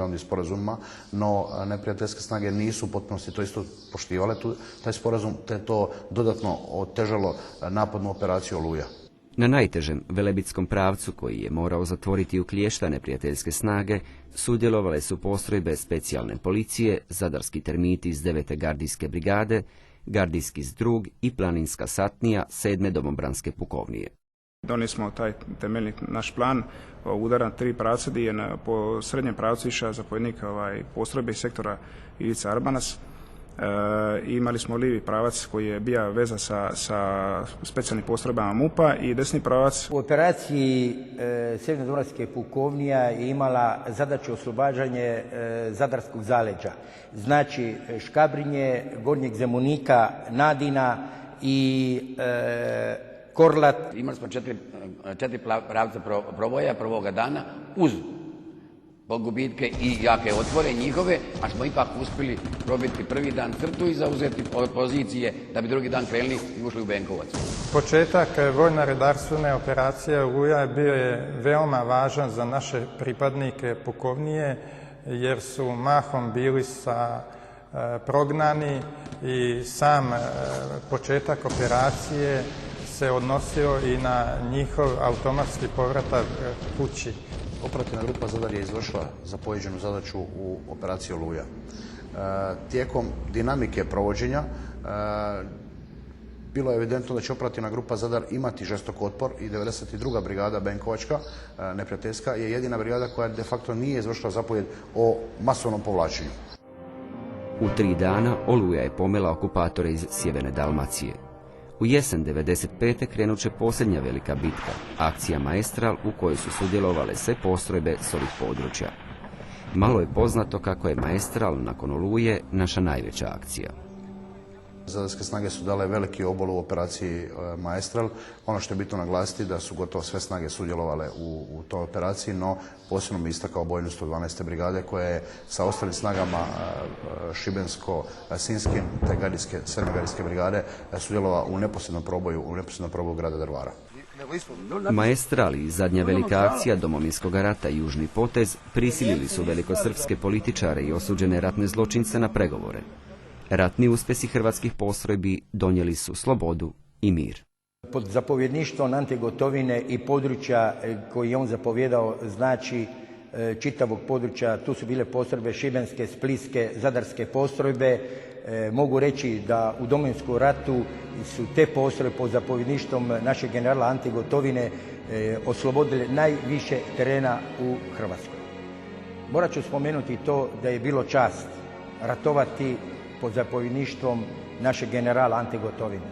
međunarodnim sporazumima, no neprijateljske snage nisu u potpunosti to isto poštivale taj sporazum, te to dodatno otežalo napadnu operaciju Oluja. Na najtežem velebitskom pravcu, koji je morao zatvoriti u kliješta neprijateljske snage, sudjelovale su postrojbe specijalne policije, zadarski termiti iz 9. gardijske brigade, gardijski zdrug i planinska satnija 7. domobranske pukovnije. Donijeli smo taj temeljni naš plan udara na 3 pravca, gdje je po srednjem pravcu išao zapovjednik postrojbe iz sektora Ivica Arbanas. Imali smo lijevi pravac koji je bio veza sa specijalnim postrojbama MUP-a i desni pravac. U operaciji 7. domobranske pukovnija je imala zadaću oslobađanje zadarskog zaleđa. Znači Škabrinje, Gornjeg Zemunika, Nadina i Korlat. Imali smo 4 pravca proboja prvoga dana uz gubitke i jake otvore njihove, a smo ipak uspjeli probiti prvi dan crtu i zauzeti pozicije da bi drugi dan krenuli i ušli u Benkovac. Početak vojno-redarstvene operacije Oluja bio je veoma važan za naše pripadnike pukovnije, jer su mahom bili prognani i sam početak operacije se odnosio i na njihov automatski povratak kući. Operativna grupa Zadar je izvršila zapovjeđenu zadaću u operaciji Oluja. Tijekom dinamike provođenja bilo je evidentno da će operativna grupa Zadar imati žestok otpor i 92. brigada Benkovačka, neprijateljska, je jedina brigada koja de facto nije izvršila zapovjed o masovnom povlačenju. U 3 dana Oluja je pomela okupatore iz sjeverne Dalmacije. U jesen 1995. krenut će posljednja velika bitka, akcija Maestral, u kojoj su sudjelovale sve postrojbe s ovih područja. Malo je poznato kako je Maestral nakon Oluje naša najveća akcija. Zadarske snage su dale veliki obol u operaciji Maestral. Ono što je bitno naglasiti da su gotovo sve snage sudjelovale u toj operaciji, no posebno bi istakao bojnu 112. brigade koja je sa ostalim snagama Šibensko-Sinskim te 7. gardijske brigade sudjelovala u neposrednom proboju grada Drvara. Maestral i zadnja velika akcija Domovinskog rata i Južni potez prisilili su velikosrpske političare i osuđene ratne zločince na pregovore. Ratni uspjesi hrvatskih postrojbi donijeli su slobodu i mir. Pod zapovjedništvom Ante Gotovine i područja koji je on zapovjedao, znači čitavog područja, tu su bile postrojbe šibenske, splitske, zadarske postrojbe. Mogu reći da u Domovinskom ratu su te postrojbe pod zapovjedništvom našeg generala Ante Gotovine oslobodile najviše terena u Hrvatskoj. Morat ću spomenuti to da je bilo čast ratovati pod zapovjedništvom našeg generala Ante Gotovine.